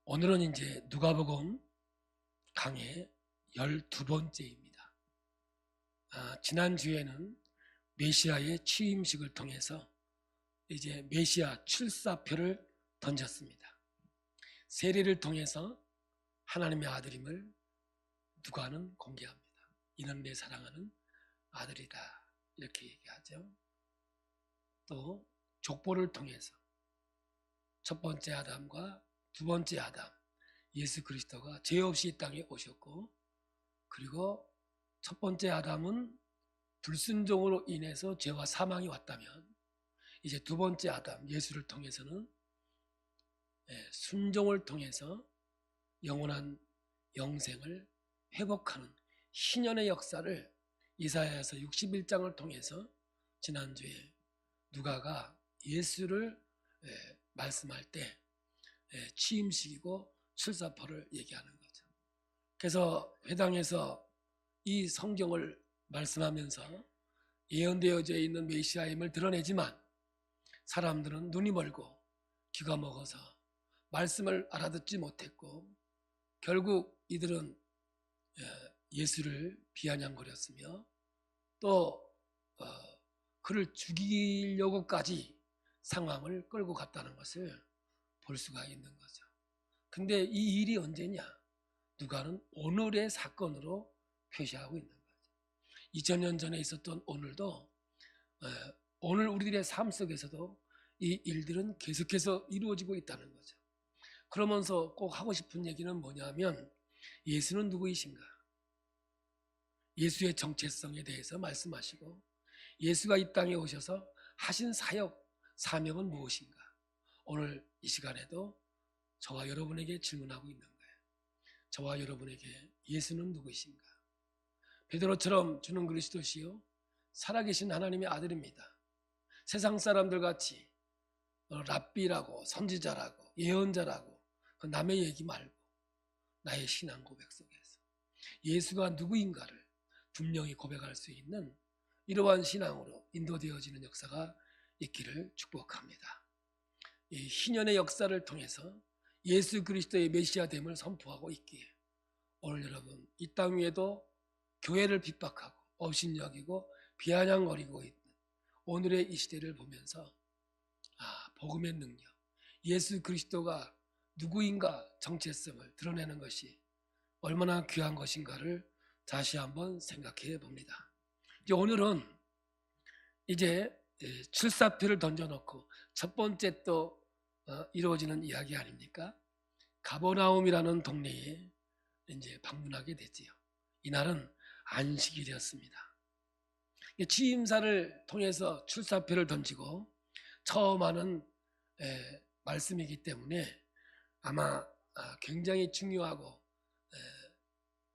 오늘은 이제 누가복음 강의 12번째입니다. 지난주에는 메시아의 취임식을 통해서 이제 메시아 출사표를 던졌습니다. 세례를 통해서 하나님의 아들임을 누가는 공개합니다. 이는 내 사랑하는 아들이다, 이렇게 얘기하죠. 또 족보를 통해서 첫 번째 아담과 두 번째 아담 예수 그리스도가 죄 없이 이 땅에 오셨고, 그리고 첫 번째 아담은 불순종으로 인해서 죄와 사망이 왔다면, 이제 두 번째 아담 예수를 통해서는 순종을 통해서 영원한 영생을 회복하는 희년의 역사를 이사야서 61장을 통해서 지난주에 누가가 예수를 말씀할 때 취임식이고 출사표를 얘기하는 거죠. 그래서 회당에서 이 성경을 말씀하면서 예언되어져 있는 메시아임을 드러내지만, 사람들은 눈이 멀고 귀가 먹어서 말씀을 알아듣지 못했고, 결국 이들은 예수를 비아냥거렸으며 또 그를 죽이려고까지 상황을 끌고 갔다는 것을 볼 수가 있는 거죠. 근데 이 일이 언제냐? 누가는 오늘의 사건으로 표시하고 있는 거죠. 2000년 전에 있었던 오늘도, 오늘 우리들의 삶 속에서도 이 일들은 계속해서 이루어지고 있다는 거죠. 그러면서 꼭 하고 싶은 얘기는 뭐냐면, 예수는 누구이신가? 예수의 정체성에 대해서 말씀하시고, 예수가 이 땅에 오셔서 하신 사역, 사명은 무엇인가? 오늘 이 시간에도 저와 여러분에게 질문하고 있는 거예요. 저와 여러분에게 예수는 누구이신가? 베드로처럼 주는 그리스도시요 살아계신 하나님의 아들입니다. 세상 사람들 같이 랍비라고, 선지자라고, 예언자라고 그 남의 얘기 말고 나의 신앙 고백 속에서 예수가 누구인가를 분명히 고백할 수 있는 이러한 신앙으로 인도되어지는 역사가 있기를 축복합니다. 이 희년의 역사를 통해서 예수 그리스도의 메시아됨을 선포하고 있기에, 오늘 여러분 이 땅 위에도 교회를 핍박하고 업신여기고 비아냥거리고 있는 오늘의 이 시대를 보면서 복음의 능력, 예수 그리스도가 누구인가 정체성을 드러내는 것이 얼마나 귀한 것인가를 다시 한번 생각해 봅니다. 이제 오늘은 이제 출사표를 던져놓고 첫 번째 또 이루어지는 이야기 아닙니까? 가버나움이라는 동네에 이제 방문하게 되지요. 이날은 안식일이었습니다. 취임사를 통해서 출사표를 던지고 처음 하는 말씀이기 때문에 아마 굉장히 중요하고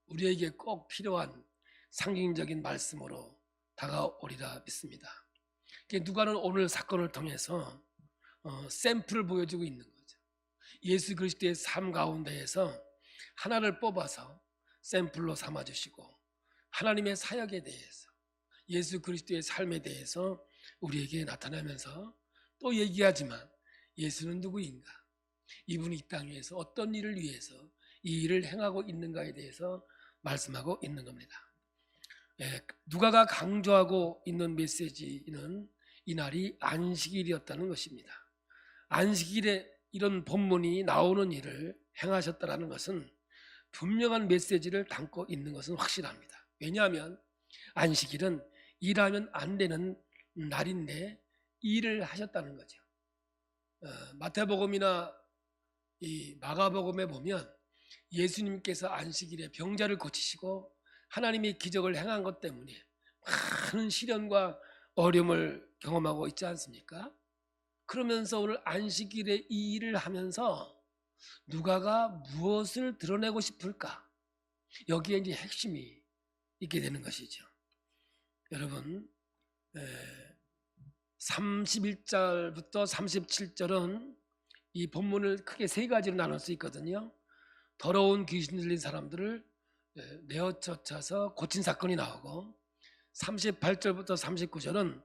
우리에게 꼭 필요한 상징적인 말씀으로 다가오리라 믿습니다. 누가는 오늘 사건을 통해서 샘플을 보여주고 있는 거죠. 예수 그리스도의 삶 가운데에서 하나를 뽑아서 샘플로 삼아주시고, 하나님의 사역에 대해서, 예수 그리스도의 삶에 대해서 우리에게 나타나면서 또 얘기하지만, 예수는 누구인가? 이분이 이 땅에서 어떤 일을 위해서 이 일을 행하고 있는가에 대해서 말씀하고 있는 겁니다. 누가가 강조하고 있는 메시지는 이날이 안식일이었다는 것입니다. 안식일에 이런 본문이 나오는 일을 행하셨다는 것은 분명한 메시지를 담고 있는 것은 확실합니다. 왜냐하면 안식일은 일하면 안 되는 날인데 일을 하셨다는 거죠. 마태복음이나 이 마가복음에 보면 예수님께서 안식일에 병자를 고치시고 하나님이 기적을 행한 것 때문에 많은 시련과 어려움을 경험하고 있지 않습니까? 그러면서 오늘 안식일에 이 일을 하면서 누가가 무엇을 드러내고 싶을까? 여기에 이제 핵심이 있게 되는 것이죠. 여러분, 31절부터 37절은 이 본문을 크게 세 가지로 나눌 수 있거든요. 더러운 귀신 들린 사람들을 내어쫓아서 고친 사건이 나오고, 38절부터 39절은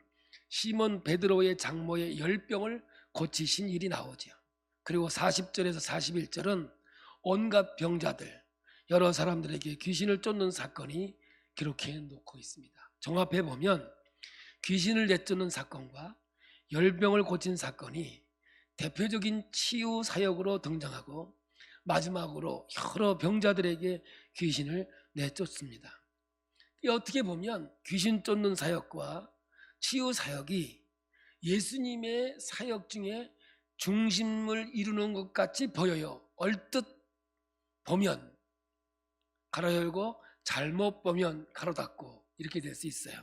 시몬 베드로의 장모의 열병을 고치신 일이 나오죠. 그리고 40절에서 41절은 온갖 병자들, 여러 사람들에게 귀신을 쫓는 사건이 기록해 놓고 있습니다. 종합해 보면 귀신을 내쫓는 사건과 열병을 고친 사건이 대표적인 치유 사역으로 등장하고 마지막으로 여러 병자들에게 귀신을 내쫓습니다. 어떻게 보면 귀신 쫓는 사역과 치유 사역이 예수님의 사역 중에 중심을 이루는 것 같이 보여요. 얼뜻 보면 가로 열고 잘못 보면 가로 닫고 이렇게 될 수 있어요.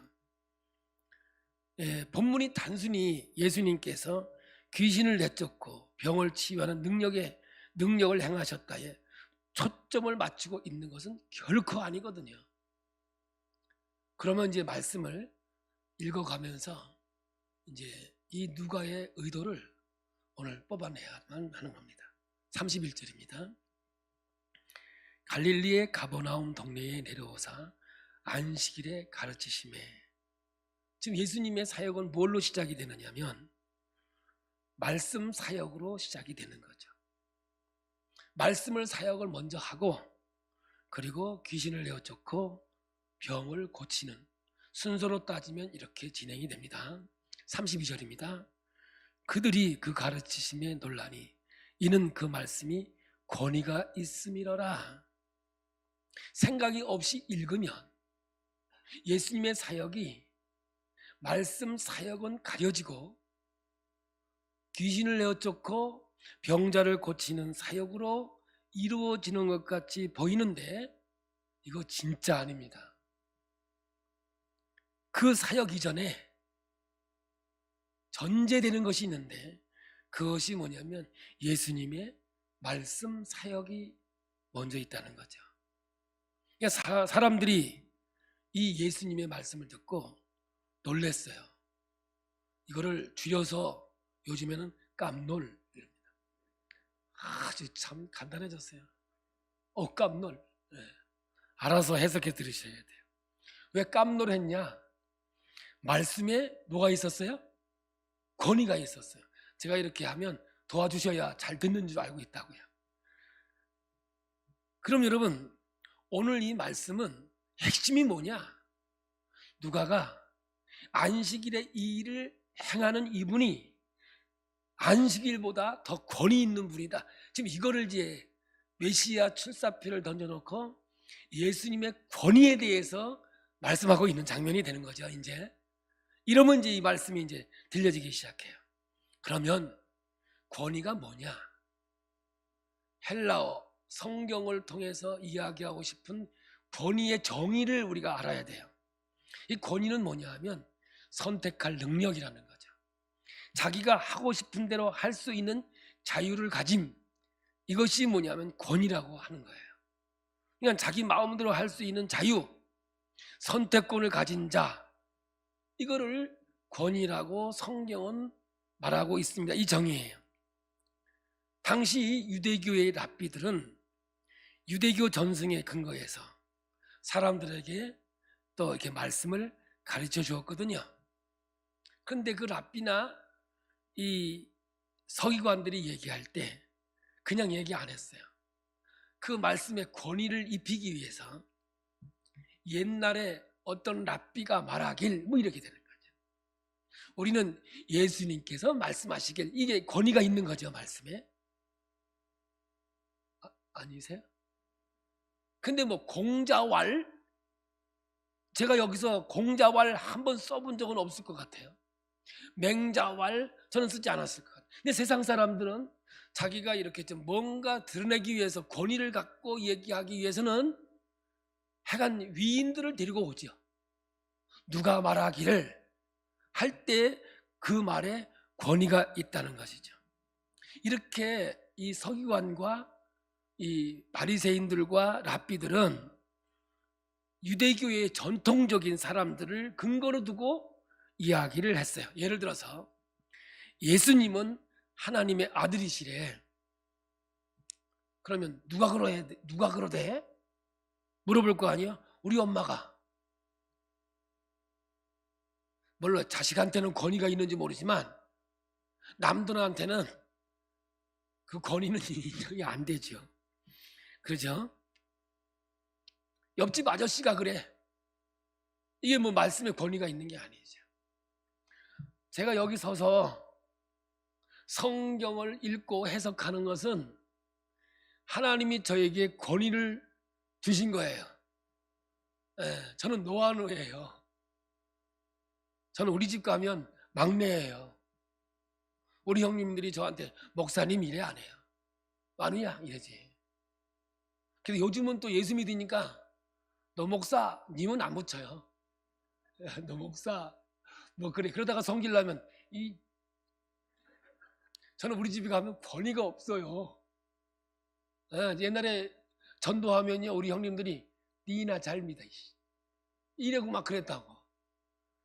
본문이 단순히 예수님께서 귀신을 내쫓고 병을 치유하는 능력을 행하셨다에 초점을 맞추고 있는 것은 결코 아니거든요. 그러면 이제 말씀을 읽어가면서 이제 이 누가의 의도를 오늘 뽑아내야만 하는 겁니다. 31절입니다. 갈릴리의 가버나움 동네에 내려오사 안식일에 가르치심에. 지금 예수님의 사역은 뭘로 시작이 되느냐면 말씀 사역으로 시작이 되는 거죠. 말씀을 사역을 먼저 하고 그리고 귀신을 내어쫓고 병을 고치는 순서로 따지면 이렇게 진행이 됩니다. 32절입니다. 그들이 그 가르치심에 놀라니 이는 그 말씀이 권위가 있음이러라. 생각이 없이 읽으면 예수님의 사역이 말씀 사역은 가려지고 귀신을 내어쫓고 병자를 고치는 사역으로 이루어지는 것 같이 보이는데 이거 진짜 아닙니다. 그 사역 이전에 전제되는 것이 있는데 그것이 뭐냐면 예수님의 말씀 사역이 먼저 있다는 거죠. 그러니까 사람들이 이 예수님의 말씀을 듣고 놀랬어요. 이거를 줄여서 요즘에는 깜놀 이럽니다. 아주 참 간단해졌어요. 깜놀. 네. 알아서 해석해 들으셔야 돼요. 왜 깜놀했냐? 말씀에 뭐가 있었어요? 권위가 있었어요. 제가 이렇게 하면 도와주셔야 잘 듣는 줄 알고 있다고요. 그럼 여러분, 오늘 이 말씀은 핵심이 뭐냐? 누가가 안식일에 이 일을 행하는 이분이 안식일보다 더 권위 있는 분이다. 지금 이거를 이제 메시아 출사표를 던져놓고 예수님의 권위에 대해서 말씀하고 있는 장면이 되는 거죠. 이제 이러면 이제 이 말씀이 이제 들려지기 시작해요. 그러면 권위가 뭐냐? 헬라어 성경을 통해서 이야기하고 싶은 권위의 정의를 우리가 알아야 돼요. 이 권위는 뭐냐 하면 선택할 능력이라는 거죠. 자기가 하고 싶은 대로 할 수 있는 자유를 가짐, 이것이 뭐냐면 권위라고 하는 거예요. 그러니까 자기 마음대로 할 수 있는 자유, 선택권을 가진 자, 이거를 권위라고 성경은 말하고 있습니다. 이 정의예요. 당시 유대교의 랍비들은 유대교 전승에 근거해서 사람들에게 또 이렇게 말씀을 가르쳐 주었거든요. 그런데 그 랍비나 이 서기관들이 얘기할 때 그냥 얘기 안 했어요. 그 말씀의 권위를 입히기 위해서 옛날에 어떤 랍비가 말하길 뭐 이렇게 되는 거죠. 우리는 예수님께서 말씀하시길, 이게 권위가 있는 거죠. 말씀에. 아니세요? 근데 뭐 공자왈, 제가 여기서 공자왈 한번 써본 적은 없을 것 같아요. 맹자왈 저는 쓰지 않았을 것 같아요. 근데 세상 사람들은 자기가 이렇게 좀 뭔가 드러내기 위해서 권위를 갖고 얘기하기 위해서는 하여간 위인들을 데리고 오죠. 누가 말하기를 할 때 그 말에 권위가 있다는 것이죠. 이렇게 이 서기관과 이 바리새인들과 랍비들은 유대교의 전통적인 사람들을 근거로 두고 이야기를 했어요. 예를 들어서 예수님은 하나님의 아들이시래. 그러면 누가 그러대? 물어볼 거 아니야? 우리 엄마가. 물론 자식한테는 권위가 있는지 모르지만 남들한테는 그 권위는 인정이 안 되죠. 그렇죠? 옆집 아저씨가 그래. 이게 뭐 말씀의 권위가 있는 게 아니죠. 제가 여기 서서 성경을 읽고 해석하는 것은 하나님이 저에게 권위를 주신 거예요. 저는 노아노예요. 저는 우리 집 가면 막내예요. 우리 형님들이 저한테 목사님 이래 안 해요. 마누야 이러지. 근데 요즘은 또 예수 믿으니까 너 목사 님은 안 붙여요. 너 목사 뭐 그래. 그러다가 성질나면 저는 우리 집에 가면 권위가 없어요. 옛날에 전도하면요 우리 형님들이 니나 잘 믿어 이러고 막 그랬다고.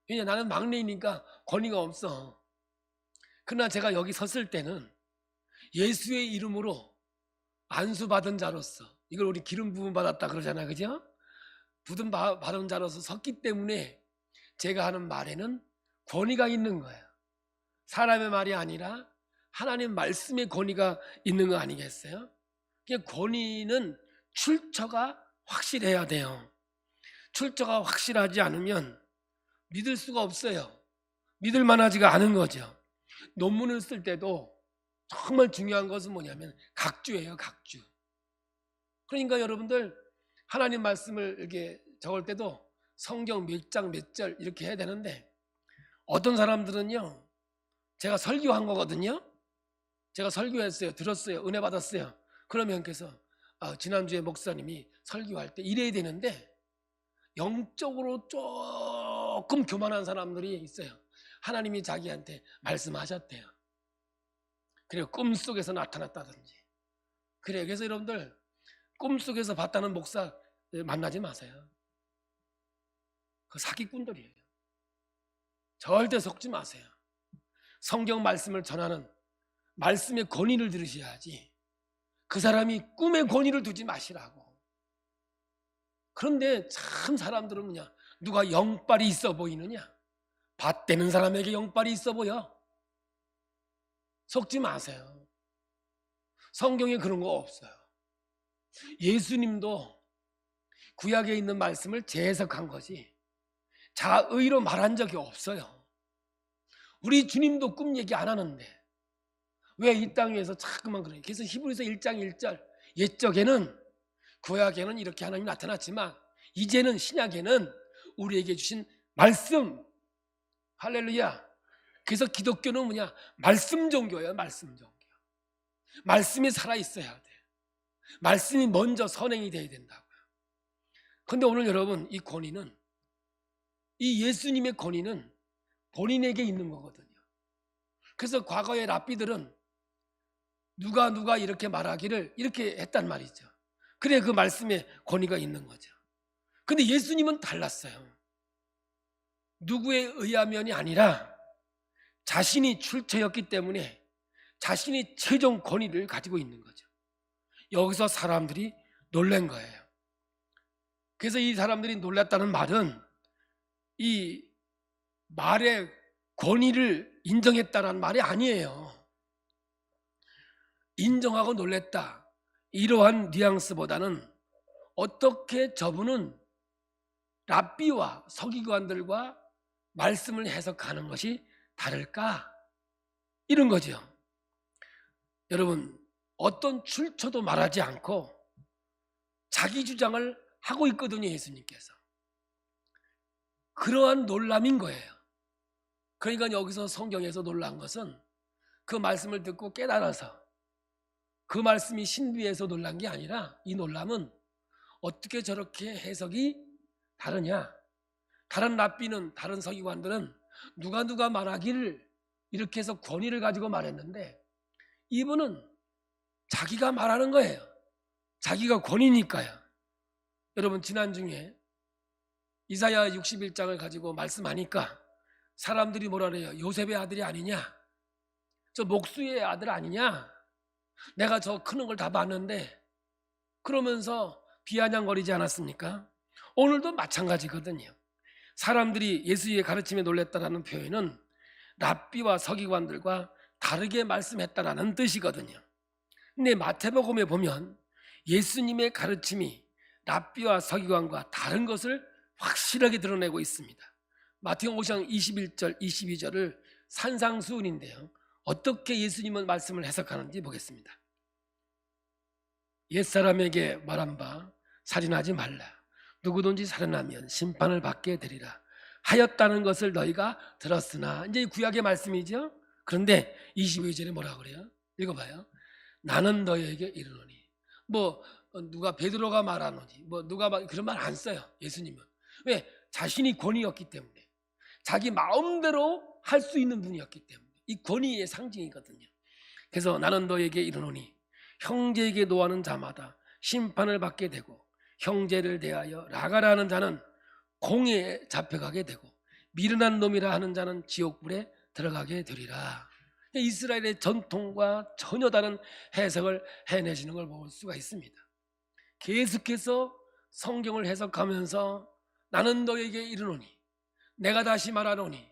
왜냐 나는 막내이니까 권위가 없어. 그러나 제가 여기 섰을 때는 예수의 이름으로 안수받은 자로서, 이걸 우리 기름 부음 받았다 그러잖아요, 그죠? 부름 받은 자로서 섰기 때문에 제가 하는 말에는 권위가 있는 거예요. 사람의 말이 아니라 하나님 말씀의 권위가 있는 거 아니겠어요? 권위는 출처가 확실해야 돼요. 출처가 확실하지 않으면 믿을 수가 없어요. 믿을 만하지가 않은 거죠. 논문을 쓸 때도 정말 중요한 것은 뭐냐면 각주예요, 각주. 그러니까 여러분들 하나님 말씀을 이렇게 적을 때도 성경 몇 장 몇 절 이렇게 해야 되는데, 어떤 사람들은요, 제가 설교한 거거든요. 제가 설교했어요, 들었어요, 은혜 받았어요. 그러면 그래서 지난주에 목사님이 설교할 때 이래야 되는데, 영적으로 조금 교만한 사람들이 있어요. 하나님이 자기한테 말씀하셨대요. 그리고 꿈속에서 나타났다든지. 그래요. 그래서 여러분들 꿈속에서 봤다는 목사 만나지 마세요. 그 사기꾼들이에요. 절대 속지 마세요. 성경 말씀을 전하는 말씀의 권위를 들으셔야지 그 사람이 꿈의 권위를 두지 마시라고. 그런데 참 사람들은 뭐냐, 누가 영빨이 있어 보이느냐, 밭대는 사람에게 영빨이 있어 보여. 속지 마세요. 성경에 그런 거 없어요. 예수님도 구약에 있는 말씀을 재해석한 거지 자의로 말한 적이 없어요. 우리 주님도 꿈 얘기 안 하는데 왜 이 땅에서 자꾸만 그래요. 그래서 히브리서 1장 1절 옛적에는, 구약에는 이렇게 하나님이 나타났지만 이제는 신약에는 우리에게 주신 말씀, 할렐루야. 그래서 기독교는 뭐냐, 말씀 종교예요. 말씀 종교. 말씀이 살아있어야 돼. 말씀이 먼저 선행이 돼야 된다고요. 그런데 오늘 여러분, 이 권위는, 이 예수님의 권위는 본인에게 있는 거거든요. 그래서 과거의 랍비들은 누가 이렇게 말하기를 이렇게 했단 말이죠. 그래, 그 말씀에 권위가 있는 거죠. 근데 예수님은 달랐어요. 누구에 의하면이 아니라 자신이 출처였기 때문에 자신이 최종 권위를 가지고 있는 거죠. 여기서 사람들이 놀란 거예요. 그래서 이 사람들이 놀랐다는 말은 이 말의 권위를 인정했다는 말이 아니에요. 인정하고 놀랬다, 이러한 뉘앙스보다는 어떻게 저분은 랍비와 서기관들과 말씀을 해석하는 것이 다를까, 이런 거죠. 여러분, 어떤 출처도 말하지 않고 자기 주장을 하고 있거든요, 예수님께서. 그러한 놀람인 거예요. 그러니까 여기서 성경에서 놀란 것은 그 말씀을 듣고 깨달아서 그 말씀이 신비해서 놀란 게 아니라, 이 놀람은 어떻게 저렇게 해석이 다르냐, 다른 랍비는, 다른 서기관들은 누가 말하기를 이렇게 해서 권위를 가지고 말했는데 이분은 자기가 말하는 거예요. 자기가 권위니까요. 여러분, 지난주에 이사야 61장을 가지고 말씀하니까 사람들이 뭐라 그래요? 요셉의 아들이 아니냐, 저 목수의 아들 아니냐, 내가 저 크는 걸 다 봤는데, 그러면서 비아냥거리지 않았습니까? 오늘도 마찬가지거든요. 사람들이 예수의 가르침에 놀랐다라는 표현은 랍비와 서기관들과 다르게 말씀했다라는 뜻이거든요. 근데 마태복음에 보면 예수님의 가르침이 랍비와 서기관과 다른 것을 확실하게 드러내고 있습니다. 마태복음 5장 21절 22절을 산상수훈인데요, 어떻게 예수님은 말씀을 해석하는지 보겠습니다. 옛사람에게 말한 바 살인하지 말라, 누구든지 살인하면 심판을 받게 되리라 하였다는 것을 너희가 들었으나, 이제 구약의 말씀이죠. 그런데 22절에 뭐라고 그래요? 읽어봐요. 나는 너희에게 이르노니. 누가 베드로가 말하노니 누가 그런 말 안 써요, 예수님은. 왜? 자신이 권위였기 때문에, 자기 마음대로 할 수 있는 분이었기 때문에, 이 권위의 상징이거든요. 그래서 나는 너희에게 이르노니 형제에게 노하는 자마다 심판을 받게 되고, 형제를 대하여 라가라 하는 자는 공에 잡혀가게 되고, 미련한 놈이라 하는 자는 지옥불에 들어가게 되리라. 이스라엘의 전통과 전혀 다른 해석을 해내시는 걸 볼 수가 있습니다. 계속해서 성경을 해석하면서 나는 너에게 이르노니, 내가 다시 말하노니,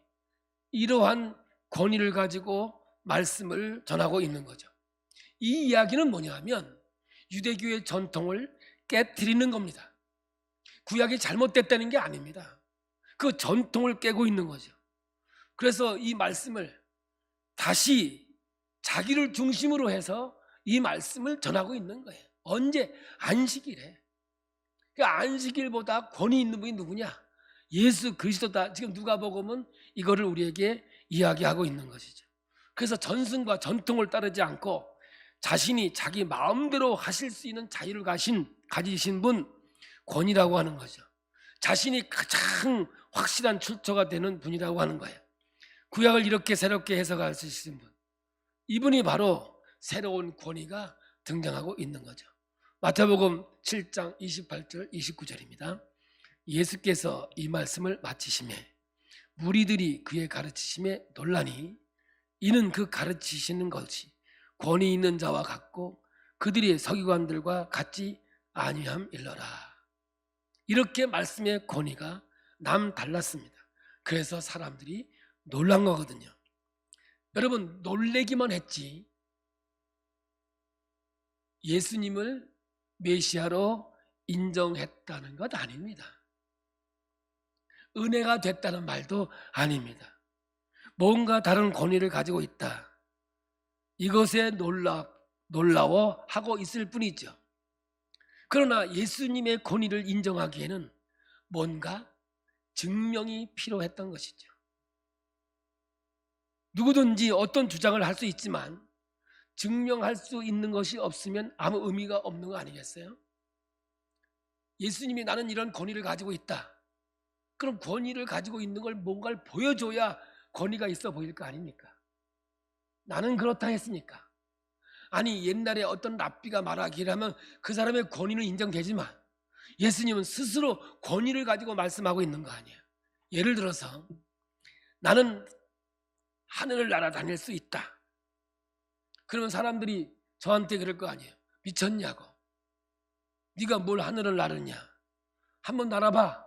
이러한 권위를 가지고 말씀을 전하고 있는 거죠. 이 이야기는 뭐냐면 유대교의 전통을 깨트리는 겁니다. 구약이 잘못됐다는 게 아닙니다. 그 전통을 깨고 있는 거죠. 그래서 이 말씀을 다시 자기를 중심으로 해서 이 말씀을 전하고 있는 거예요. 언제? 안식일에. 그 안식일보다 권위 있는 분이 누구냐? 예수 그리스도다. 지금 누가복음은 이거를 우리에게 이야기하고 있는 것이죠. 그래서 전승과 전통을 따르지 않고 자신이 자기 마음대로 하실 수 있는 자유를 가지신 분, 권위라고 하는 거죠. 자신이 가장 확실한 출처가 되는 분이라고 하는 거예요. 구약을 이렇게 새롭게 해석할 수 있는 분, 이분이 바로 새로운 권위가 등장하고 있는 거죠. 마태복음 7장 28절 29절입니다. 예수께서 이 말씀을 마치시매 무리들이 그의 가르치심에 놀라니, 이는 그 가르치시는 것이 권위 있는 자와 같고 그들이 서기관들과 같지 아니함일러라. 이렇게 말씀의 권위가 남달랐습니다. 그래서 사람들이 놀란 거거든요. 여러분, 놀래기만 했지 예수님을 메시아로 인정했다는 것 아닙니다. 은혜가 됐다는 말도 아닙니다. 뭔가 다른 권위를 가지고 있다, 이것에 놀라워하고 있을 뿐이죠. 그러나 예수님의 권위를 인정하기에는 뭔가 증명이 필요했던 것이죠. 누구든지 어떤 주장을 할 수 있지만 증명할 수 있는 것이 없으면 아무 의미가 없는 거 아니겠어요? 예수님이 나는 이런 권위를 가지고 있다. 그럼 권위를 가지고 있는 걸 뭔가를 보여줘야 권위가 있어 보일 거 아닙니까? 나는 그렇다 했으니까. 아니, 옛날에 어떤 랍비가 말하기를 하면 그 사람의 권위는 인정되지만 예수님은 스스로 권위를 가지고 말씀하고 있는 거 아니에요. 예를 들어서 나는 하늘을 날아다닐 수 있다. 그러면 사람들이 저한테 그럴 거 아니에요. 미쳤냐고. 네가 뭘 하늘을 나르냐. 한번 날아봐.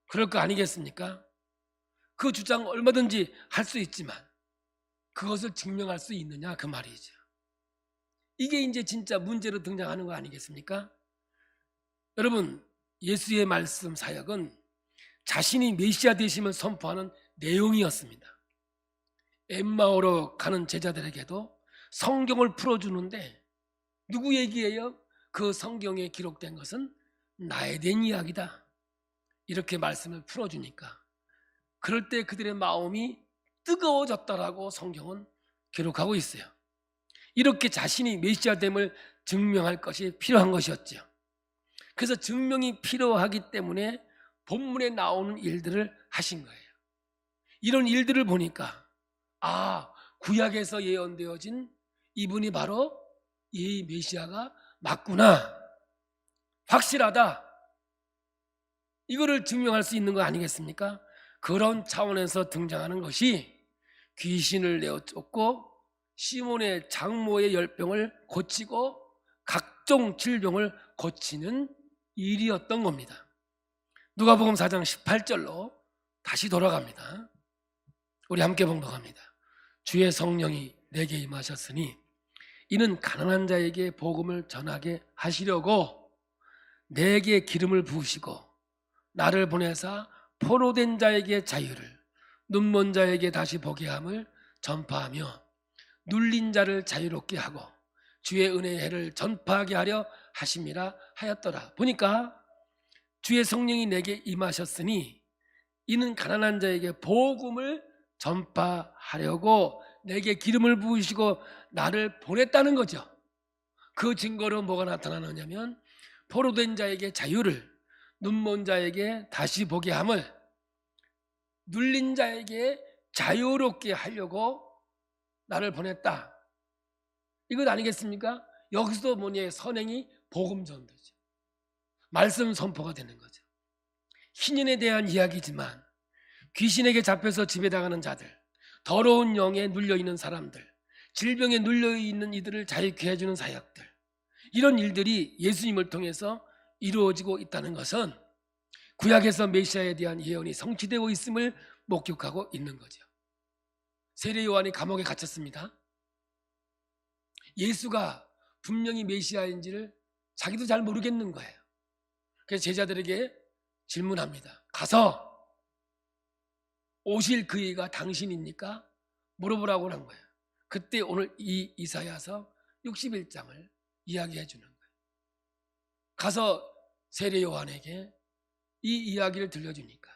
그럴 거 아니겠습니까? 그 주장 얼마든지 할 수 있지만 그것을 증명할 수 있느냐, 그 말이죠. 이게 이제 진짜 문제로 등장하는 거 아니겠습니까? 여러분, 예수의 말씀 사역은 자신이 메시아 되심을 선포하는 내용이었습니다. 엠마오로 가는 제자들에게도 성경을 풀어주는데 누구 얘기예요? 그 성경에 기록된 것은 나에 대한 이야기다, 이렇게 말씀을 풀어주니까 그럴 때 그들의 마음이 뜨거워졌다라고 성경은 기록하고 있어요. 이렇게 자신이 메시아됨을 증명할 것이 필요한 것이었죠. 그래서 증명이 필요하기 때문에 본문에 나오는 일들을 하신 거예요. 이런 일들을 보니까 구약에서 예언되어진 이분이 바로 이 메시아가 맞구나, 확실하다, 이거를 증명할 수 있는 거 아니겠습니까? 그런 차원에서 등장하는 것이 귀신을 내어쫓고 시몬의 장모의 열병을 고치고 각종 질병을 고치는 일이었던 겁니다. 누가복음 4장 18절로 다시 돌아갑니다. 우리 함께 봉독합니다. 주의 성령이 내게 임하셨으니 이는 가난한 자에게 복음을 전하게 하시려고 내게 기름을 부으시고 나를 보내사 포로된 자에게 자유를, 눈먼 자에게 다시 보게 함을 전파하며 눌린 자를 자유롭게 하고 주의 은혜의 해를 전파하게 하려 하심이라 하였더라. 보니까 주의 성령이 내게 임하셨으니 이는 가난한 자에게 복음을 전파하려고 내게 기름을 부으시고 나를 보냈다는 거죠. 그 증거로 뭐가 나타나느냐면 포로된 자에게 자유를, 눈먼 자에게 다시 보게 함을, 눌린 자에게 자유롭게 하려고 나를 보냈다. 이것 아니겠습니까? 여기서도 뭐니 선행이 복음 전도죠. 말씀 선포가 되는 거죠. 신인에 대한 이야기지만 귀신에게 잡혀서 지배당하는 자들, 더러운 영에 눌려있는 사람들, 질병에 눌려있는 이들을 자유케 해주는 사역들, 이런 일들이 예수님을 통해서 이루어지고 있다는 것은 구약에서 메시아에 대한 예언이 성취되고 있음을 목격하고 있는 거죠. 세례 요한이 감옥에 갇혔습니다. 예수가 분명히 메시아인지를 자기도 잘 모르겠는 거예요. 그래서 제자들에게 질문합니다. 가서 오실 그이가 당신입니까? 물어보라고 한 거예요. 그때 오늘 이 이사야서 61장을 이야기해 주는 거예요. 가서 세례 요한에게 이 이야기를 들려주니까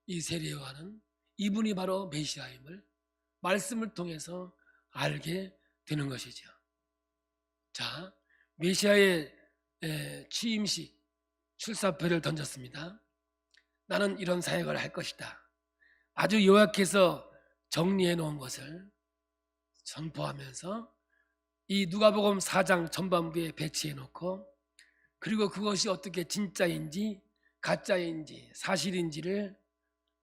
이 세례 요한은 이분이 바로 메시아임을 말씀을 통해서 알게 되는 것이죠. 자, 메시아의 취임식 출사표를 던졌습니다. 나는 이런 사역을 할 것이다. 아주 요약해서 정리해 놓은 것을 선포하면서 이 누가복음 4장 전반부에 배치해 놓고, 그리고 그것이 어떻게 진짜인지 가짜인지 사실인지를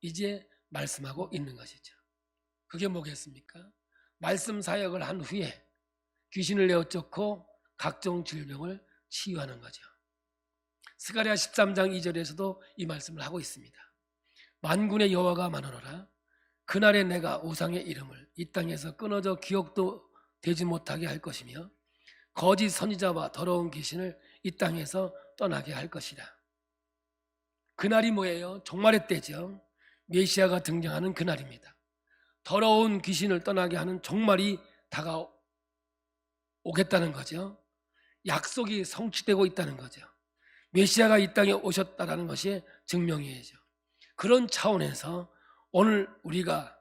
이제 말씀하고 있는 것이죠. 그게 뭐겠습니까? 말씀 사역을 한 후에 귀신을 내어 쫓고 각종 질병을 치유하는 거죠. 스가랴 13장 2절에서도 이 말씀을 하고 있습니다. 만군의 여호와가 말하노라. 그날에 내가 우상의 이름을 이 땅에서 끊어져 기억도 되지 못하게 할 것이며 거짓 선지자와 더러운 귀신을 이 땅에서 떠나게 할 것이다. 그날이 뭐예요? 종말의 때죠. 메시아가 등장하는 그날입니다. 더러운 귀신을 떠나게 하는 종말이 다가오겠다는 거죠. 약속이 성취되고 있다는 거죠. 메시아가 이 땅에 오셨다는 것이 증명이죠. 그런 차원에서 오늘 우리가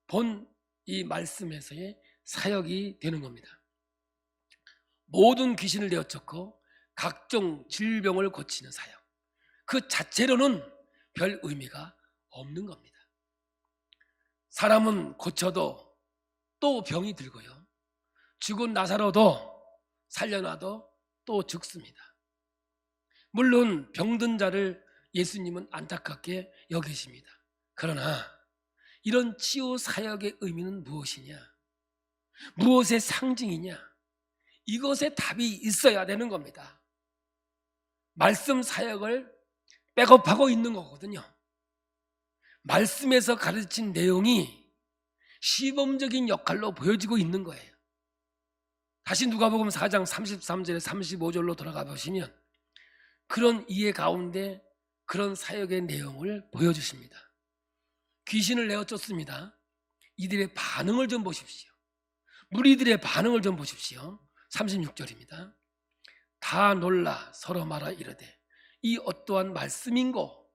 본 이 말씀에서의 사역이 되는 겁니다. 모든 귀신을 내어쫓고 각종 질병을 고치는 사역, 그 자체로는 별 의미가 없는 겁니다. 사람은 고쳐도 또 병이 들고요, 죽은 나사로도 살려놔도 또 죽습니다. 물론 병든 자를 예수님은 안타깝게 여기십니다. 그러나 이런 치유 사역의 의미는 무엇이냐? 무엇의 상징이냐? 이것에 답이 있어야 되는 겁니다. 말씀 사역을 백업하고 있는 거거든요. 말씀에서 가르친 내용이 시범적인 역할로 보여지고 있는 거예요. 다시 누가복음 4장 33절에 35절로 돌아가 보시면 그런 이해 가운데 그런 사역의 내용을 보여주십니다. 귀신을 내어 쫓습니다. 이들의 반응을 좀 보십시오. 무리들의 반응을 좀 보십시오. 36절입니다. 다 놀라 서로 말하 이르되 이 어떠한 말씀인고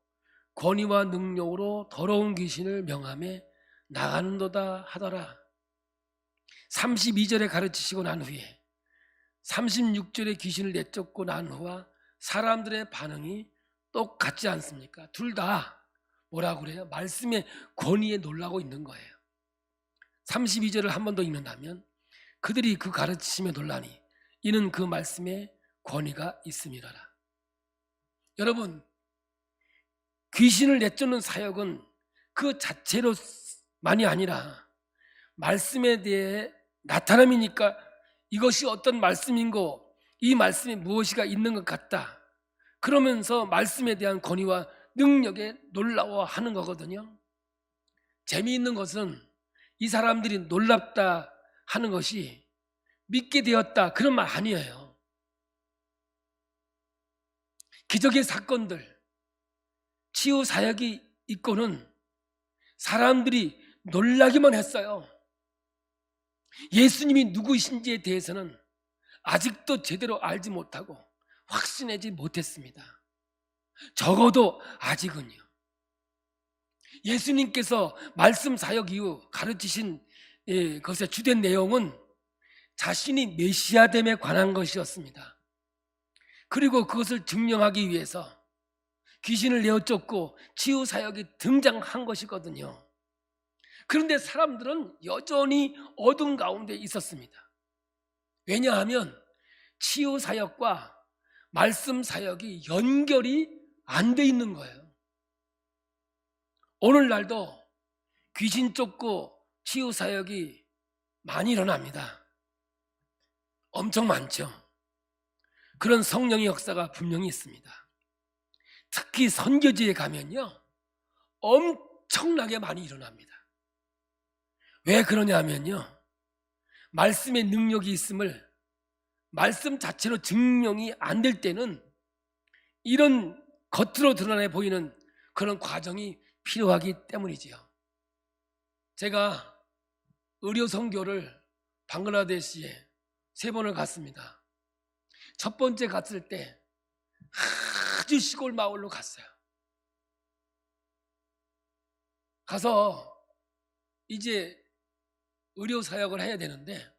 권위와 능력으로 더러운 귀신을 명함에 나가는도다 하더라. 32절에 가르치시고 난 후에 36절에 귀신을 내쫓고 난 후와 사람들의 반응이 똑같지 않습니까? 둘 다 뭐라고 그래요? 말씀의 권위에 놀라고 있는 거예요. 32절을 한 번 더 읽는다면 그들이 그 가르치심에 놀라니 이는 그 말씀에 권위가 있음이라라. 여러분, 귀신을 내쫓는 사역은 그 자체로만이 아니라 말씀에 대해 나타남이니까 이것이 어떤 말씀인고 이 말씀에 무엇이가 있는 것 같다, 그러면서 말씀에 대한 권위와 능력에 놀라워하는 거거든요. 재미있는 것은 이 사람들이 놀랍다 하는 것이 믿게 되었다 그런 말 아니에요. 기적의 사건들, 치유 사역이 있고는 사람들이 놀라기만 했어요. 예수님이 누구이신지에 대해서는 아직도 제대로 알지 못하고 확신하지 못했습니다. 적어도 아직은요. 예수님께서 말씀 사역 이후 가르치신 것의 주된 내용은 자신이 메시아됨에 관한 것이었습니다. 그리고 그것을 증명하기 위해서 귀신을 내어쫓고 치유 사역이 등장한 것이거든요. 그런데 사람들은 여전히 어둠 가운데 있었습니다. 왜냐하면 치유 사역과 말씀 사역이 연결이 안 돼 있는 거예요. 오늘날도 귀신 쫓고 치유 사역이 많이 일어납니다. 엄청 많죠. 그런 성령의 역사가 분명히 있습니다. 특히 선교지에 가면요, 엄청나게 많이 일어납니다. 왜 그러냐면요, 말씀의 능력이 있음을 말씀 자체로 증명이 안 될 때는 이런 겉으로 드러내 보이는 그런 과정이 필요하기 때문이지요. 제가 의료 선교를 방글라데시에 3번을 갔습니다. 첫 번째 갔을 때 아주 시골 마을로 갔어요. 가서 이제 의료 사역을 해야 되는데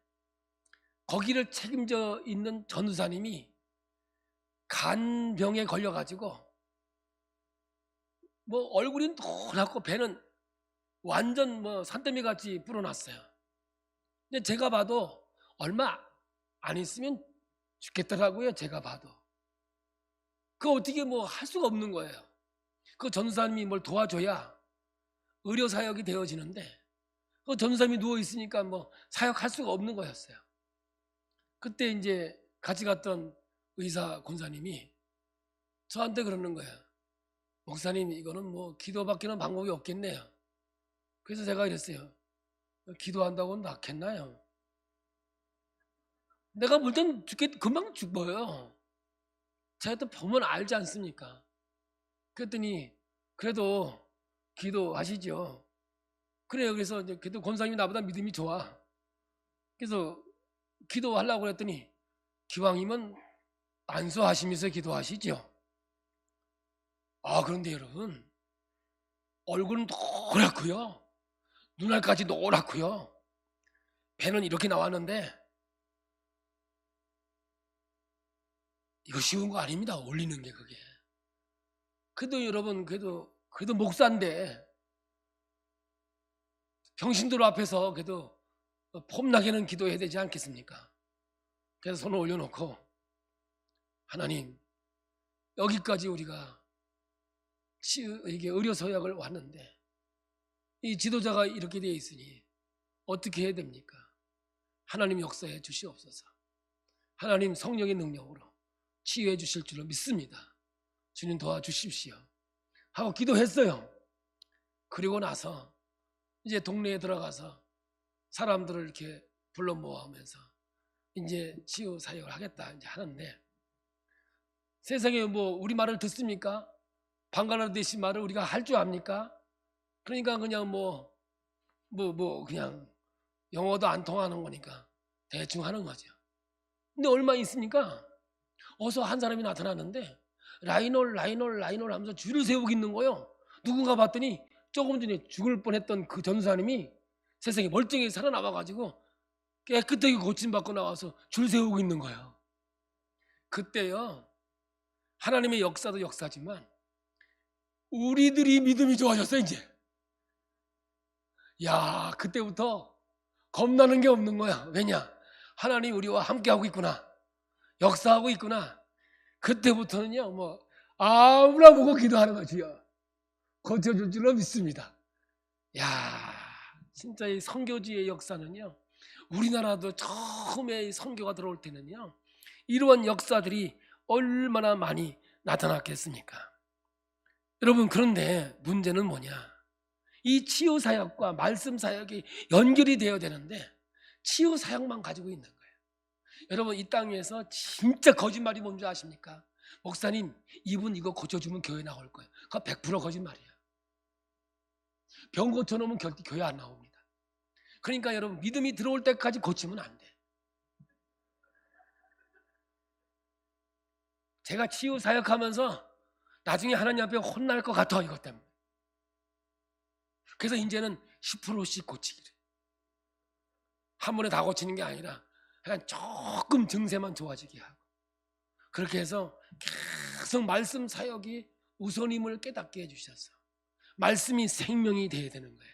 거기를 책임져 있는 전도사님이 간병에 걸려가지고 뭐 얼굴이 노랗고 배는 완전 뭐 산더미 같이 불어났어요. 근데 제가 봐도 얼마 안 있으면 죽겠더라고요. 제가 봐도 그거 어떻게 뭐 할 수가 없는 거예요. 그 전도사님이 뭘 도와줘야 의료 사역이 되어지는데 그 전도사님이 누워 있으니까 뭐 사역할 수가 없는 거였어요. 그때 이제 같이 갔던 의사 권사님이 저한테 그러는 거예요. 목사님, 이거는 뭐 기도밖에는 방법이 없겠네요. 그래서 제가 이랬어요. 기도한다고 낫겠나요? 내가 볼 땐 금방 죽어요. 제가 또 보면 알지 않습니까? 그랬더니 그래도 기도하시죠. 그래요. 그래서 이제 그래도 권사님이 나보다 믿음이 좋아. 그래서 기도하려고 그랬더니 기왕이면 안수하시면서 기도하시죠. 그런데 여러분, 얼굴은 노랗고요, 눈알까지 노랗고요, 배는 이렇게 나왔는데 이거 쉬운 거 아닙니다. 올리는 게 그게. 그래도 여러분, 그래도 목사인데 평신도로 앞에서 그래도 폼나게는 기도해야 되지 않겠습니까? 그래서 손을 올려놓고 하나님, 여기까지 우리가 이게 의료 서약을 왔는데 이 지도자가 이렇게 되어 있으니 어떻게 해야 됩니까? 하나님 역사해 주시옵소서. 하나님 성령의 능력으로 치유해 주실 줄로 믿습니다. 주님 도와주십시오 하고 기도했어요. 그리고 나서 이제 동네에 들어가서 사람들을 이렇게 불러 모아오면서 이제 치유 사역을 하겠다 이제 하는데, 세상에 뭐 우리 말을 듣습니까? 방글라데시 말을 우리가 할 줄 압니까? 그러니까 그냥 그냥 영어도 안 통하는 거니까 대충 하는 거죠. 근데 얼마 있으니까 어서 한 사람이 나타났는데 라이놀 하면서 줄을 세우고 있는 거예요. 누군가 봤더니 조금 전에 죽을 뻔했던 그 전사님이 세상에 멀쩡히 살아남아가지고 깨끗하게 고침받고 나와서 줄 세우고 있는 거예요. 그때요, 하나님의 역사도 역사지만 우리들이 믿음이 좋아졌어요. 이제 그때부터 겁나는 게 없는 거야. 왜냐? 하나님 우리와 함께하고 있구나, 역사하고 있구나. 그때부터는요, 뭐 아무나 보고 기도하는 거지요. 고쳐줄 줄로 믿습니다. 진짜 이 선교지의 역사는요, 우리나라도 처음에 선교가 들어올 때는요, 이러한 역사들이 얼마나 많이 나타났겠습니까? 여러분, 그런데 문제는 뭐냐? 이 치유 사역과 말씀 사역이 연결이 되어야 되는데 치유 사역만 가지고 있는 거예요. 여러분, 이 땅에서 진짜 거짓말이 뭔지 아십니까? 목사님, 이분 이거 고쳐주면 교회 나올 거예요. 그거 100% 거짓말이야. 병 고쳐놓으면 교회 안 나옵니다. 그러니까 여러분, 믿음이 들어올 때까지 고치면 안 돼. 제가 치유 사역하면서 나중에 하나님 앞에 혼날 것 같아, 이것 때문에. 그래서 이제는 10%씩 고치기를. 한 번에 다 고치는 게 아니라 약간 조금 증세만 좋아지게 하고, 그렇게 해서 계속 말씀 사역이 우선임을 깨닫게 해주셔서 말씀이 생명이 되어야 되는 거예요.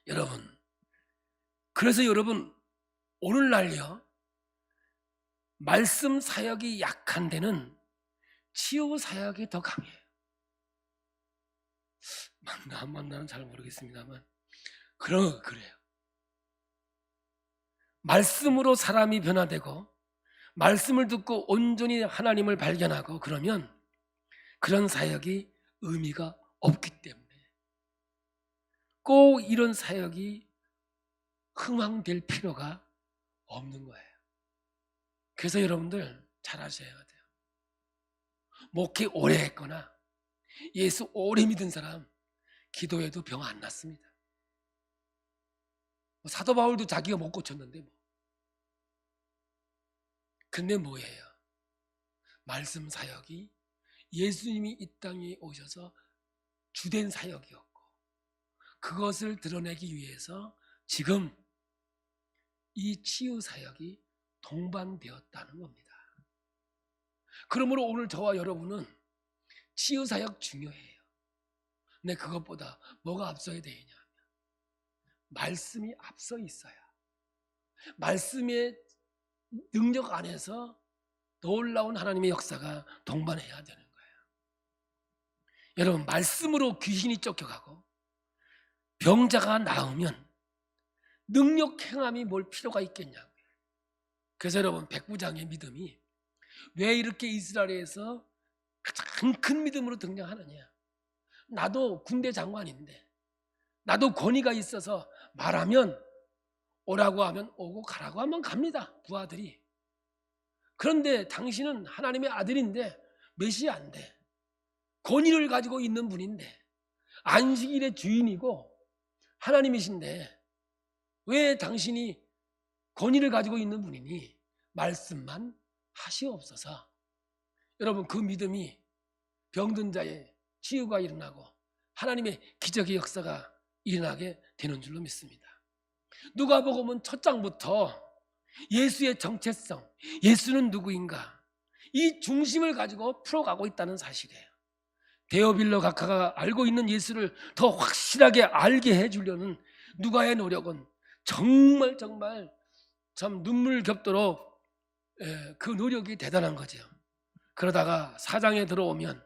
여러분, 그래서 여러분, 오늘날요, 말씀 사역이 약한 데는 치유 사역이 더 강해요. 맞나 안 맞나는 잘 모르겠습니다만 그래요. 말씀으로 사람이 변화되고 말씀을 듣고 온전히 하나님을 발견하고 그러면 그런 사역이 의미가 없기 때문에 꼭 이런 사역이 흥황될 필요가 없는 거예요. 그래서 여러분들 잘 아셔야 돼요. 목회 오래 했거나 예수 오래 믿은 사람 기도해도 병 안 났습니다. 사도 바울도 자기가 못 고쳤는데 뭐. 근데 뭐예요? 말씀 사역이 예수님이 이 땅에 오셔서 주된 사역이었고 그것을 드러내기 위해서 지금 이 치유 사역이 동반되었다는 겁니다. 그러므로 오늘 저와 여러분은 치유 사역 중요해요. 근데 그것보다 뭐가 앞서야 되느냐 하면 말씀이 앞서 있어야 말씀의 능력 안에서 놀라운 하나님의 역사가 동반해야 되는 거예요. 여러분, 말씀으로 귀신이 쫓겨가고 병자가 나으면 능력 행함이 뭘 필요가 있겠냐고요. 그래서 여러분, 백부장의 믿음이 왜 이렇게 이스라엘에서 가장 큰 믿음으로 등장하느냐. 나도 군대 장관인데 나도 권위가 있어서 말하면 오라고 하면 오고 가라고 하면 갑니다, 부하들이. 그런데 당신은 하나님의 아들인데 메시아인데 권위를 가지고 있는 분인데 안식일의 주인이고 하나님이신데 왜 당신이 권위를 가지고 있는 분이니 말씀만 하시옵소서. 여러분, 그 믿음이 병든 자의 치유가 일어나고 하나님의 기적의 역사가 일어나게 되는 줄로 믿습니다. 누가복음은 첫 장부터 예수의 정체성, 예수는 누구인가, 이 중심을 가지고 풀어가고 있다는 사실이에요. 데오빌로 각하가 알고 있는 예수를 더 확실하게 알게 해주려는 누가의 노력은 정말 참 눈물 겹도록 그 노력이 대단한 거죠. 그러다가 4장에 들어오면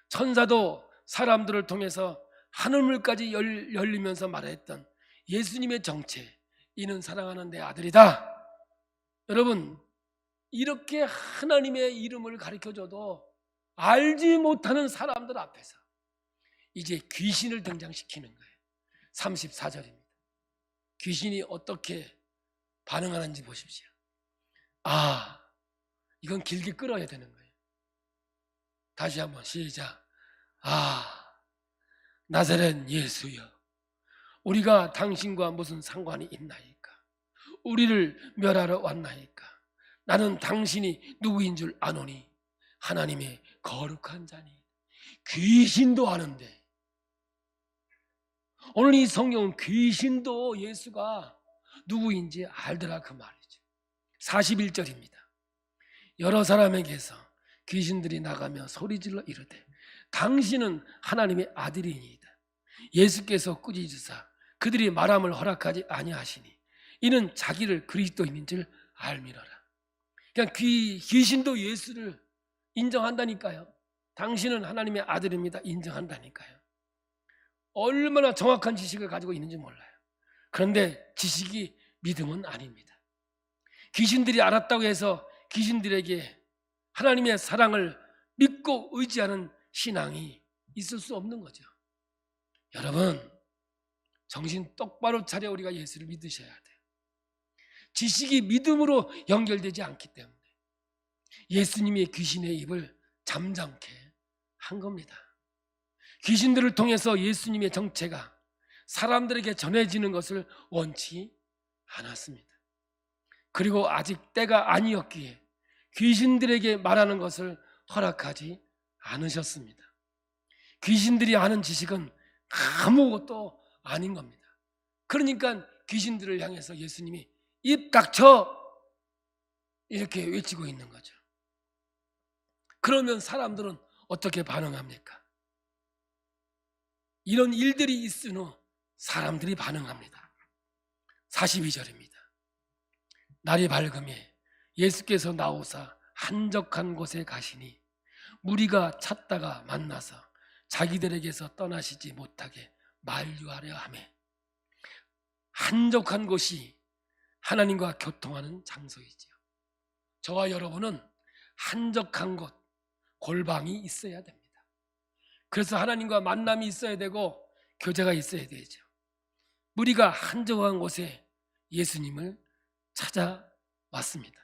천사도 사람들을 통해서 하늘문까지 열리면서 말했던 예수님의 정체, 이는 사랑하는 내 아들이다. 여러분, 이렇게 하나님의 이름을 가르쳐줘도 알지 못하는 사람들 앞에서 이제 귀신을 등장시키는 거예요. 34절입니다. 귀신이 어떻게 반응하는지 보십시오. 이건 길게 끌어야 되는 거예요. 다시 한번 시작. 나사렛 예수여, 우리가 당신과 무슨 상관이 있나이까? 우리를 멸하러 왔나이까? 나는 당신이 누구인 줄 아노니 하나님의 거룩한 자니. 귀신도 아는데, 오늘 이 성경은 귀신도 예수가 누구인지 알더라 그 말이죠. 41절입니다. 여러 사람에게서 귀신들이 나가며 소리질러 이르되 당신은 하나님의 아들이니이다. 예수께서 꾸짖으사 그들이 말함을 허락하지 아니하시니 이는 자기를 그리스도인인 줄 알미러라. 그냥 귀신도 예수를 인정한다니까요. 당신은 하나님의 아들입니다, 인정한다니까요. 얼마나 정확한 지식을 가지고 있는지 몰라요. 그런데 지식이 믿음은 아닙니다. 귀신들이 알았다고 해서 귀신들에게 하나님의 사랑을 믿고 의지하는 신앙이 있을 수 없는 거죠. 여러분, 정신 똑바로 차려 우리가 예수를 믿으셔야 돼요. 지식이 믿음으로 연결되지 않기 때문에 예수님의 귀신의 입을 잠잠케 한 겁니다. 귀신들을 통해서 예수님의 정체가 사람들에게 전해지는 것을 원치 않았습니다. 그리고 아직 때가 아니었기에 귀신들에게 말하는 것을 허락하지 않으셨습니다. 귀신들이 아는 지식은 아무것도 아닌 겁니다. 그러니까 귀신들을 향해서 예수님이 입 닥쳐 이렇게 외치고 있는 거죠. 그러면 사람들은 어떻게 반응합니까? 이런 일들이 있은 후 사람들이 반응합니다. 42절입니다. 날이 밝음에 예수께서 나오사 한적한 곳에 가시니 무리가 찾다가 만나서 자기들에게서 떠나시지 못하게 만류하려 하며, 한적한 곳이 하나님과 교통하는 장소이지요. 저와 여러분은 한적한 곳, 골방이 있어야 됩니다. 그래서 하나님과 만남이 있어야 되고 교제가 있어야 되죠. 무리가 한적한 곳에 예수님을 찾아왔습니다.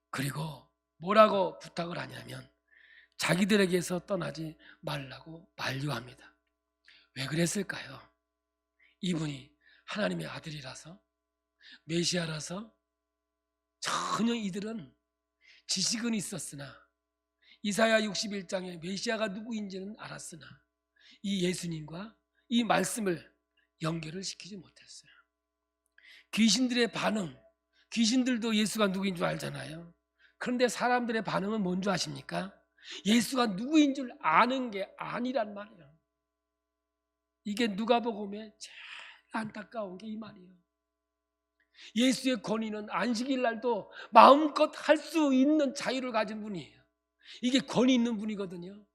그리고 뭐라고 부탁을 하냐면 자기들에게서 떠나지 말라고 만류합니다. 왜 그랬을까요? 이분이 하나님의 아들이라서, 메시아라서 전혀 이들은 지식은 있었으나, 이사야 61장에 메시아가 누구인지는 알았으나 이 예수님과 이 말씀을 연결을 시키지 못했어요. 귀신들의 반응, 귀신들도 예수가 누구인 줄 알잖아요. 그런데 사람들의 반응은 뭔 줄 아십니까? 예수가 누구인 줄 아는 게 아니란 말이에요. 이게 누가복음의 제일 안타까운 게 이 말이에요. 예수의 권위는 안식일 날도 마음껏 할 수 있는 자유를 가진 분이에요. 이게 권위 있는 분이거든요.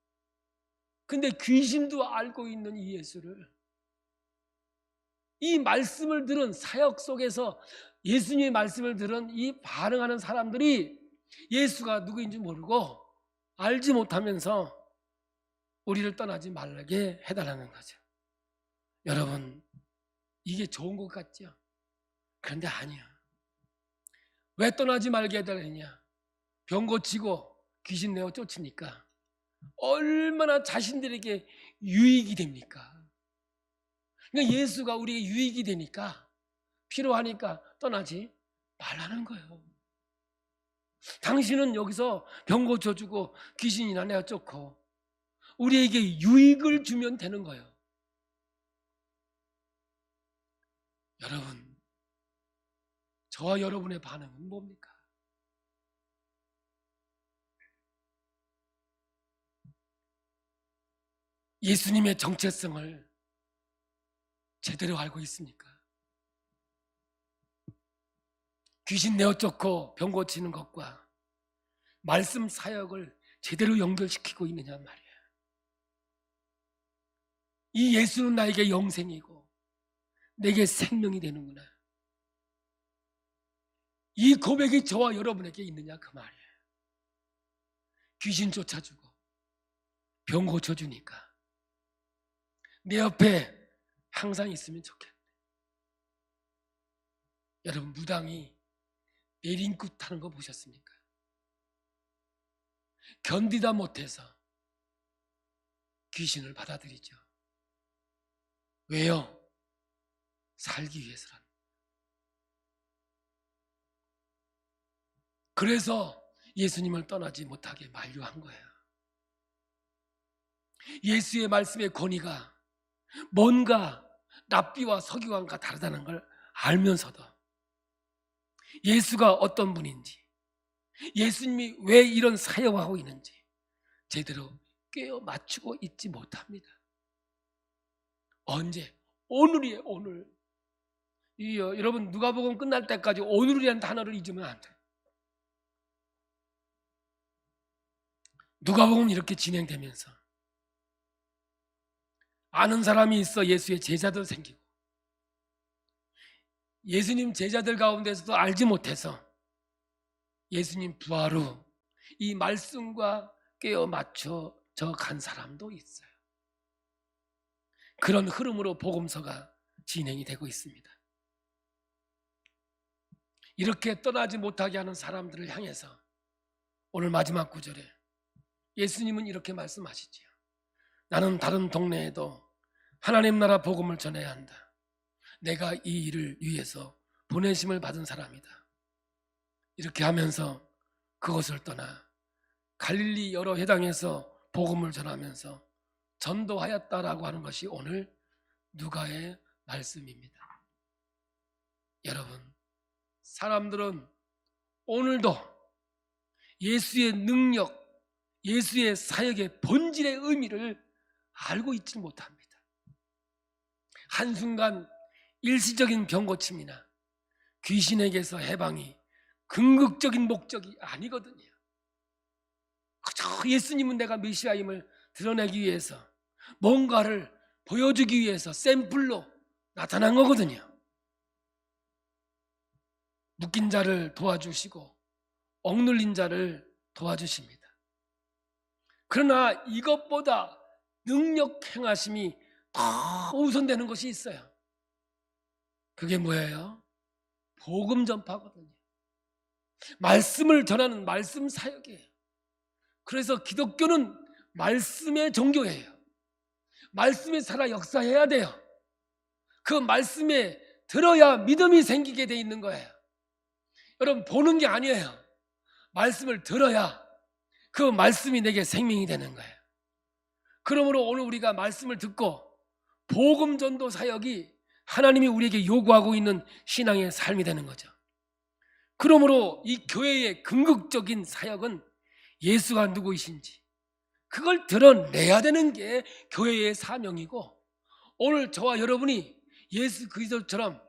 근데 귀신도 알고 있는 이 예수를, 이 말씀을 들은 사역 속에서 예수님의 말씀을 들은 이 반응하는 사람들이 예수가 누구인지 모르고 알지 못하면서 우리를 떠나지 말게 해달라는 거죠. 여러분, 이게 좋은 것 같죠? 그런데 아니야. 왜 떠나지 말게 해달라냐? 병 고치고 귀신 내어 쫓으니까 얼마나 자신들에게 유익이 됩니까? 그러니까 예수가 우리에게 유익이 되니까, 필요하니까 떠나지 말라는 거예요. 당신은 여기서 병 고쳐주고 귀신이나 내어 쫓고 우리에게 유익을 주면 되는 거예요. 여러분, 저와 여러분의 반응은 뭡니까? 예수님의 정체성을 제대로 알고 있습니까? 귀신 내어 쫓고 병 고치는 것과 말씀 사역을 제대로 연결시키고 있느냐 말이에요. 이 예수는 나에게 영생이고 내게 생명이 되는구나, 이 고백이 저와 여러분에게 있느냐 그 말이에요. 귀신 쫓아주고 병 고쳐주니까 내 옆에 항상 있으면 좋겠네. 여러분, 무당이 내린굿 타는 거 보셨습니까? 견디다 못해서 귀신을 받아들이죠. 왜요? 살기 위해서란. 그래서 예수님을 떠나지 못하게 만류한 거예요. 예수의 말씀의 권위가 뭔가 랍비와 서기관과 다르다는 걸 알면서도 예수가 어떤 분인지, 예수님이 왜 이런 사역을 하고 있는지 제대로 꿰어 맞추고 있지 못합니다. 언제? 오늘이에요, 오늘. 여러분, 누가복음 끝날 때까지 오늘이라는 단어를 잊으면 안 돼요. 누가복음 이렇게 진행되면서 아는 사람이 있어 예수의 제자들 생기고, 예수님 제자들 가운데서도 알지 못해서 예수님 부활 후 이 말씀과 꿰어 맞춰져 간 사람도 있어요. 그런 흐름으로 복음서가 진행이 되고 있습니다. 이렇게 떠나지 못하게 하는 사람들을 향해서 오늘 마지막 구절에 예수님은 이렇게 말씀하시지요. 나는 다른 동네에도 하나님 나라 복음을 전해야 한다. 내가 이 일을 위해서 보내심을 받은 사람이다. 이렇게 하면서 그것을 떠나 갈릴리 여러 회당에서 복음을 전하면서 전도하였다라고 하는 것이 오늘 누가의 말씀입니다. 여러분, 사람들은 오늘도 예수의 능력, 예수의 사역의 본질의 의미를 알고 있지 못합니다. 한순간 일시적인 병고침이나 귀신에게서 해방이 궁극적인 목적이 아니거든요. 그저 예수님은 내가 메시아임을 드러내기 위해서 뭔가를 보여주기 위해서 샘플로 나타난 거거든요. 묶인 자를 도와주시고 억눌린 자를 도와주십니다. 그러나 이것보다 능력 행하심이 더 우선되는 것이 있어요. 그게 뭐예요? 복음 전파거든요. 말씀을 전하는 말씀 사역이에요. 그래서 기독교는 말씀의 종교예요. 말씀에 살아 역사해야 돼요. 그 말씀에 들어야 믿음이 생기게 돼 있는 거예요. 여러분, 보는 게 아니에요. 말씀을 들어야 그 말씀이 내게 생명이 되는 거예요. 그러므로 오늘 우리가 말씀을 듣고 복음 전도 사역이 하나님이 우리에게 요구하고 있는 신앙의 삶이 되는 거죠. 그러므로 이 교회의 궁극적인 사역은 예수가 누구이신지 그걸 드러내야 되는 게 교회의 사명이고, 오늘 저와 여러분이 예수 그리스도처럼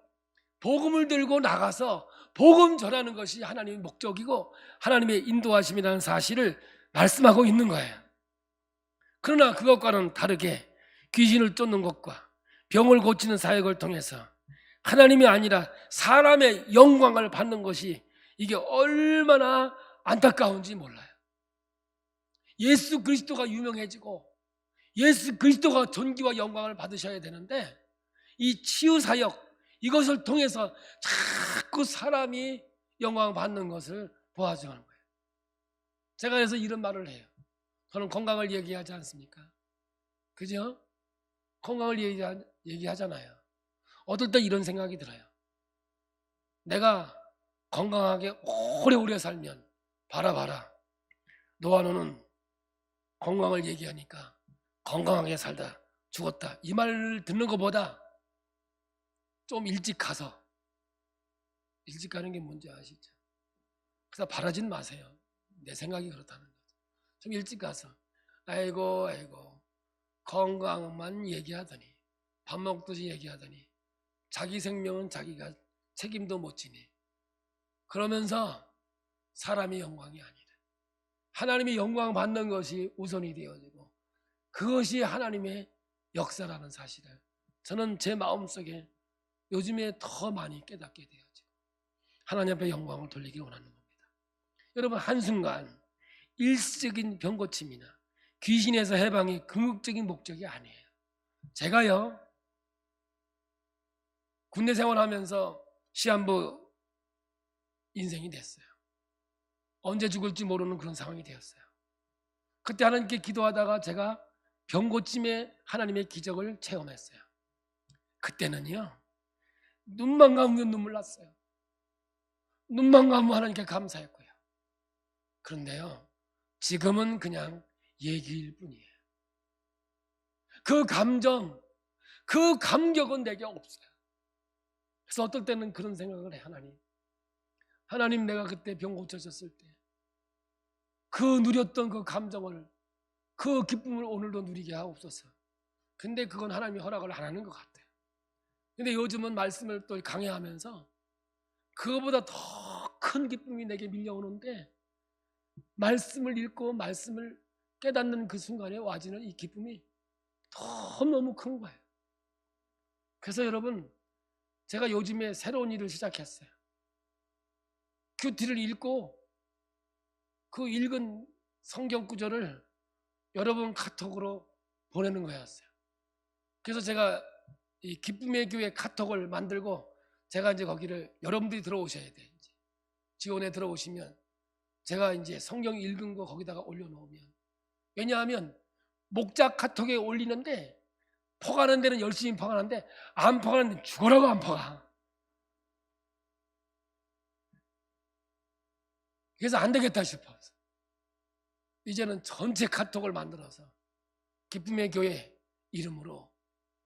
복음을 들고 나가서 복음 전하는 것이 하나님의 목적이고 하나님의 인도하심이라는 사실을 말씀하고 있는 거예요. 그러나 그것과는 다르게 귀신을 쫓는 것과 병을 고치는 사역을 통해서 하나님이 아니라 사람의 영광을 받는 것이 이게 얼마나 안타까운지 몰라요. 예수 그리스도가 유명해지고 예수 그리스도가 존귀와 영광을 받으셔야 되는데 이 치유 사역, 이것을 통해서 자꾸 사람이 영광을 받는 것을 보아주는 거예요. 제가 그래서 이런 말을 해요. 저는 건강을 얘기하지 않습니까? 그죠? 건강을 얘기하잖아요. 어떨 때 이런 생각이 들어요. 내가 건강하게 오래오래 살면 봐라 너와 너는 건강을 얘기하니까 건강하게 살다 죽었다, 이 말을 듣는 것보다 좀 일찍 가서, 일찍 가는 게 뭔지 아시죠? 그래서 바라진 마세요. 내 생각이 그렇다는 거죠. 좀 일찍 가서 아이고 건강만 얘기하더니, 밥 먹듯이 얘기하더니 자기 생명은 자기가 책임도 못 지니, 그러면서 사람이 영광이 아니라 하나님이 영광 받는 것이 우선이 되어지고 그것이 하나님의 역사라는 사실을 저는 제 마음속에 요즘에 더 많이 깨닫게 되어지고 하나님 앞에 영광을 돌리기 원하는 겁니다. 여러분, 한순간 일시적인 병고침이나 귀신에서 해방이 궁극적인 목적이 아니에요. 제가요, 군대 생활하면서 시한부 인생이 됐어요. 언제 죽을지 모르는 그런 상황이 되었어요. 그때 하나님께 기도하다가 제가 병고침에 하나님의 기적을 체험했어요. 그때는요, 눈만 감으면 눈물 났어요. 눈만 감으면 하나님께 감사했고요. 그런데요, 지금은 그냥 얘기일 뿐이에요. 그 감정, 그 감격은 내게 없어요. 그래서 어떨 때는 그런 생각을 해. 하나님 내가 그때 병 고쳐졌을 때 그 누렸던 그 감정을, 그 기쁨을 오늘도 누리게 하옵소서. 근데 그건 하나님이 허락을 안 하는 것 같아요. 근데 요즘은 말씀을 또 강해하면서 그거보다 더 큰 기쁨이 내게 밀려오는데, 말씀을 읽고 말씀을 깨닫는 그 순간에 와지는 이 기쁨이 너무 큰 거예요. 그래서 여러분, 제가 요즘에 새로운 일을 시작했어요. 큐티를 읽고 그 읽은 성경 구절을 여러분 카톡으로 보내는 거였어요. 그래서 제가 이 기쁨의 교회 카톡을 만들고 제가 이제 거기를 여러분들이 들어오셔야 돼. 지원에 들어오시면 제가 이제 성경 읽은 거 거기다가 올려놓으면, 왜냐하면 목자 카톡에 올리는데 퍼가는 데는 열심히 퍼가는데 안 퍼가는 데는 죽어라고 안 퍼가. 그래서 안 되겠다 싶어서 이제는 전체 카톡을 만들어서 기쁨의 교회 이름으로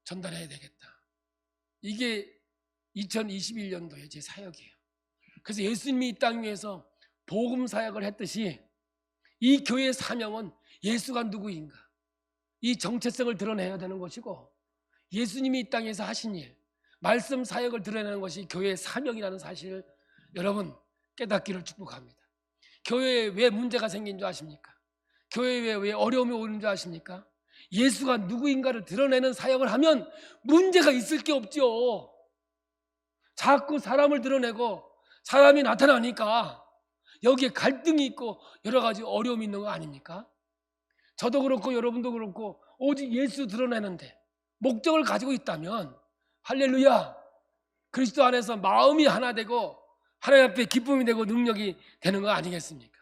전달해야 되겠다. 이게 2021년도의 제 사역이에요. 그래서 예수님이 이 땅 위에서 복음 사역을 했듯이 이 교회의 사명은 예수가 누구인가, 이 정체성을 드러내야 되는 것이고, 예수님이 이 땅에서 하신 일, 말씀 사역을 드러내는 것이 교회의 사명이라는 사실을 여러분 깨닫기를 축복합니다. 교회에 왜 문제가 생긴 줄 아십니까? 교회에 왜 어려움이 오는 줄 아십니까? 예수가 누구인가를 드러내는 사역을 하면 문제가 있을 게 없죠. 자꾸 사람을 드러내고 사람이 나타나니까 여기에 갈등이 있고 여러 가지 어려움이 있는 거 아닙니까? 저도 그렇고 여러분도 그렇고 오직 예수 드러내는데 목적을 가지고 있다면 할렐루야, 그리스도 안에서 마음이 하나 되고 하나님 앞에 기쁨이 되고 능력이 되는 거 아니겠습니까?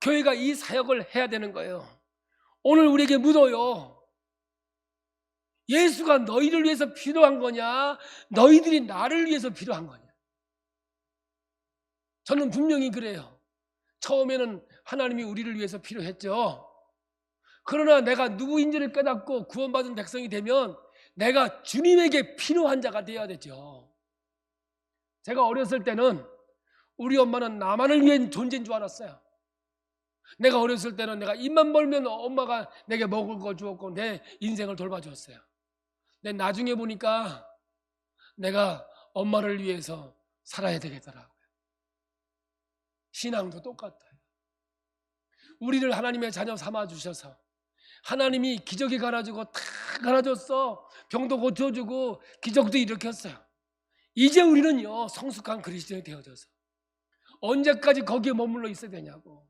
교회가 이 사역을 해야 되는 거예요. 오늘 우리에게 묻어요. 예수가 너희를 위해서 필요한 거냐, 너희들이 나를 위해서 필요한 거냐? 저는 분명히 그래요. 처음에는 하나님이 우리를 위해서 필요했죠. 그러나 내가 누구인지를 깨닫고 구원받은 백성이 되면 내가 주님에게 필요한 자가 되어야 되죠. 제가 어렸을 때는 우리 엄마는 나만을 위한 존재인 줄 알았어요. 내가 어렸을 때는 내가 입만 벌면 엄마가 내게 먹을 거 주었고 내 인생을 돌봐주었어요. 근데 나중에 보니까 내가 엄마를 위해서 살아야 되겠더라고요. 신앙도 똑같아요. 우리를 하나님의 자녀 삼아주셔서 하나님이 기적이 갈아주고 다 갈아줬어. 병도 고쳐주고 기적도 일으켰어요. 이제 우리는요, 성숙한 그리스도인이 되어져서 언제까지 거기에 머물러 있어야 되냐고,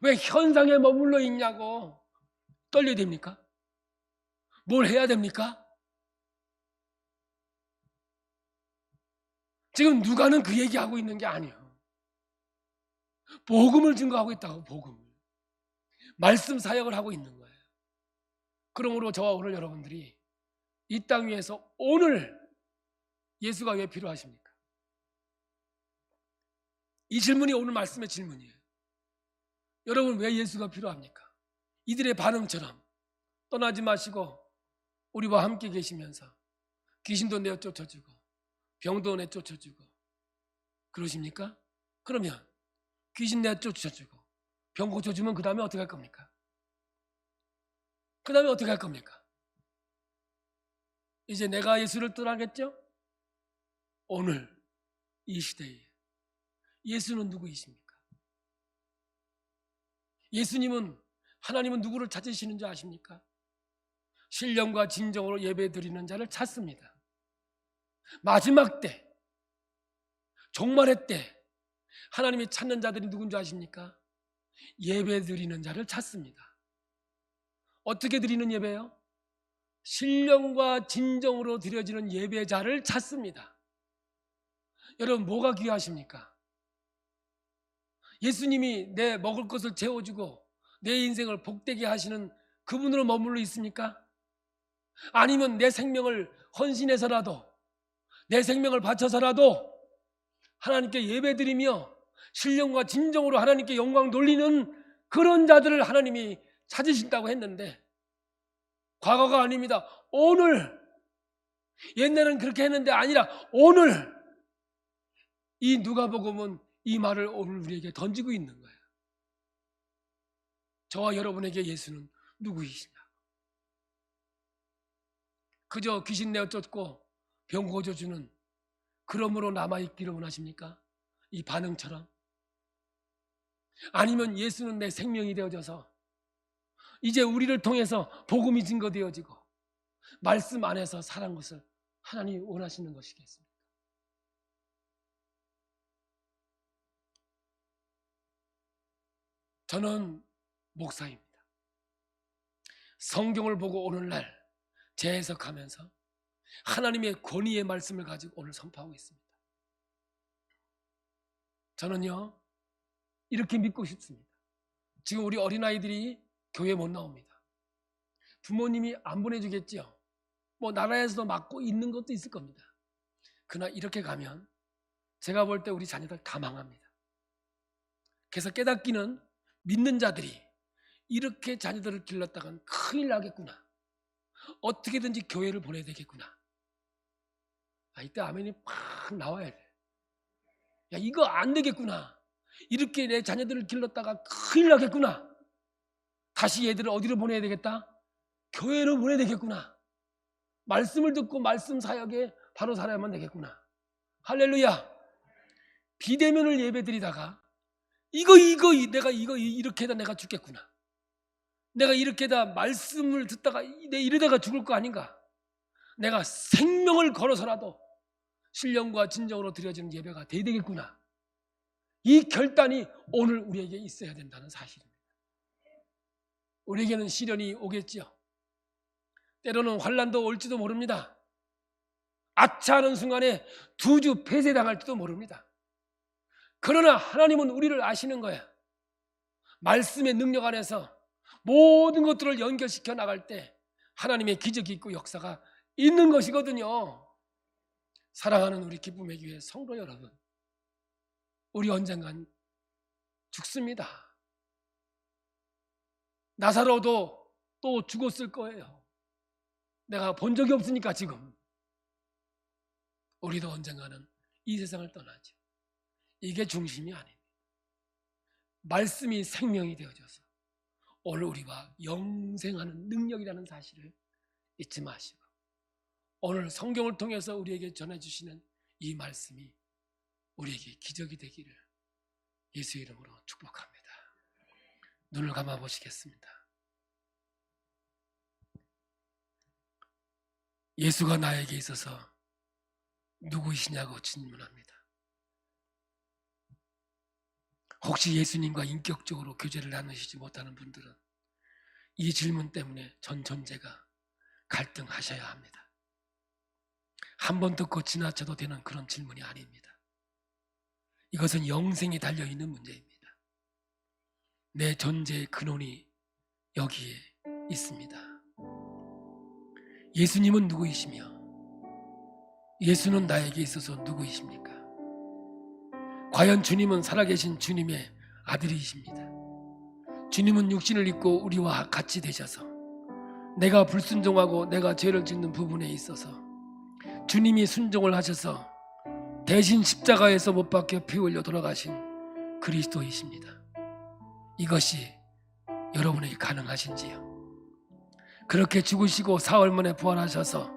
왜 현상에 머물러 있냐고. 떨려야 됩니까? 뭘 해야 됩니까? 지금 누가는 그 얘기하고 있는 게 아니에요. 복음을 증거하고 있다고. 복음을, 말씀 사역을 하고 있는 거예요. 그러므로 저와 오늘 여러분들이 이 땅 위에서 오늘 예수가 왜 필요하십니까? 이 질문이 오늘 말씀의 질문이에요. 여러분, 왜 예수가 필요합니까? 이들의 반응처럼 떠나지 마시고 우리와 함께 계시면서 귀신도 내쫓아주고 병도 내쫓아주고 그러십니까? 그러면 귀신 내쫓아주고 병 고쳐주면 그 다음에 어떻게 할 겁니까? 그 다음에 어떻게 할 겁니까? 이제 내가 예수를 떠나겠죠? 오늘 이 시대에 예수는 누구이십니까? 예수님은, 하나님은 누구를 찾으시는 줄 아십니까? 신령과 진정으로 예배 드리는 자를 찾습니다. 마지막 때, 종말의 때 하나님이 찾는 자들이 누군 줄 아십니까? 예배 드리는 자를 찾습니다. 어떻게 드리는 예배요? 신령과 진정으로 드려지는 예배자를 찾습니다. 여러분, 뭐가 귀하십니까? 예수님이 내 먹을 것을 채워주고 내 인생을 복되게 하시는 그분으로 머물러 있습니까? 아니면 내 생명을 헌신해서라도, 내 생명을 바쳐서라도 하나님께 예배드리며 신령과 진정으로 하나님께 영광 돌리는 그런 자들을 하나님이 찾으신다고 했는데, 과거가 아닙니다. 오늘, 옛날은 그렇게 했는데 아니라 오늘, 이 누가복음은 이 말을 오늘 우리에게 던지고 있는 거예요. 저와 여러분에게 예수는 누구이시냐? 그저 귀신 내어 쫓고 병 고쳐주는 그러므로 남아있기를 원하십니까? 이 반응처럼? 아니면 예수는 내 생명이 되어져서 이제 우리를 통해서 복음이 증거되어지고 말씀 안에서 살아간 것을 하나님이 원하시는 것이겠습니까? 저는 목사입니다. 성경을 보고 오늘날 재해석하면서 하나님의 권위의 말씀을 가지고 오늘 선포하고 있습니다. 저는요 이렇게 믿고 싶습니다. 지금 우리 어린아이들이 교회 못 나옵니다. 부모님이 안 보내주겠지요. 뭐 나라에서도 막고 있는 것도 있을 겁니다. 그러나 이렇게 가면 제가 볼 때 우리 자녀들 다 망합니다. 그래서 깨닫기는 믿는 자들이 이렇게 자녀들을 길렀다간 큰일 나겠구나. 어떻게든지 교회를 보내야 되겠구나. 이때 아멘이 팍 나와야 돼. 야, 이거 안 되겠구나. 이렇게 내 자녀들을 길렀다가 큰일 나겠구나. 다시 얘들을 어디로 보내야 되겠다? 교회로 보내야 되겠구나. 말씀을 듣고 말씀 사역에 바로 살아야만 되겠구나. 할렐루야. 비대면을 예배드리다가 내가 이렇게 해다 내가 죽겠구나. 내가 이렇게 해다 말씀을 듣다가 이러다가 죽을 거 아닌가. 내가 생명을 걸어서라도 신령과 진정으로 드려지는 예배가 돼야 되겠구나. 이 결단이 오늘 우리에게 있어야 된다는 사실입니다. 우리에게는 시련이 오겠지요. 때로는 환난도 올지도 모릅니다. 아차하는 순간에 두주 폐쇄당할지도 모릅니다. 그러나 하나님은 우리를 아시는 거야. 말씀의 능력 안에서 모든 것들을 연결시켜 나갈 때 하나님의 기적이 있고 역사가 있는 것이거든요. 사랑하는 우리 기쁨의 교회 성도 여러분, 우리 언젠간 죽습니다. 나사로도 또 죽었을 거예요. 내가 본 적이 없으니까 지금. 우리도 언젠가는 이 세상을 떠나죠. 이게 중심이 아닙니다. 말씀이 생명이 되어져서 오늘 우리와 영생하는 능력이라는 사실을 잊지 마시고 오늘 성경을 통해서 우리에게 전해주시는 이 말씀이 우리에게 기적이 되기를 예수의 이름으로 축복합니다. 눈을 감아 보시겠습니다. 예수가 나에게 있어서 누구이시냐고 질문합니다. 혹시 예수님과 인격적으로 교제를 나누시지 못하는 분들은 이 질문 때문에 전 존재가 갈등하셔야 합니다. 한 번 듣고 지나쳐도 되는 그런 질문이 아닙니다. 이것은 영생에 달려있는 문제입니다. 내 존재의 근원이 여기에 있습니다. 예수님은 누구이시며 예수는 나에게 있어서 누구이십니까? 과연 주님은 살아계신 주님의 아들이십니다. 주님은 육신을 입고 우리와 같이 되셔서 내가 불순종하고 내가 죄를 짓는 부분에 있어서 주님이 순종을 하셔서 대신 십자가에서 못 박혀 피 흘려 돌아가신 그리스도이십니다. 이것이 여러분에게 가능하신지요? 그렇게 죽으시고 사흘 만에 부활하셔서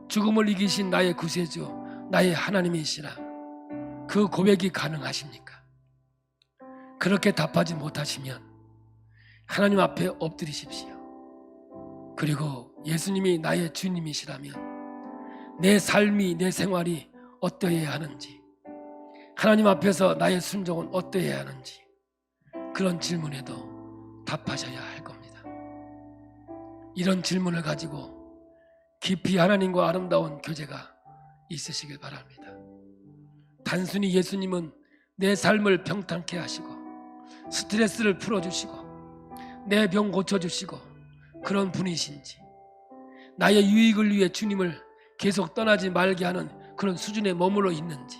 죽음을 이기신 나의 구세주, 나의 하나님이시라 그 고백이 가능하십니까? 그렇게 답하지 못하시면 하나님 앞에 엎드리십시오. 그리고 예수님이 나의 주님이시라면 내 삶이, 내 생활이 어떠해야 하는지, 하나님 앞에서 나의 순종은 어떠해야 하는지 그런 질문에도 답하셔야 할 겁니다. 이런 질문을 가지고 깊이 하나님과 아름다운 교제가 있으시길 바랍니다. 단순히 예수님은 내 삶을 평탄케 하시고 스트레스를 풀어주시고 내 병 고쳐주시고 그런 분이신지, 나의 유익을 위해 주님을 계속 떠나지 말게 하는 그런 수준에 머물러 있는지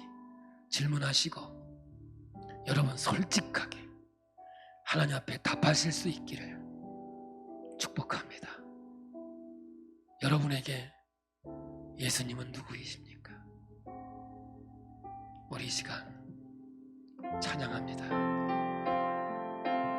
질문하시고 여러분 솔직하게 하나님 앞에 답하실 수 있기를 축복합니다. 여러분에게 예수님은 누구이십니까? 우리 이 시간 찬양합니다.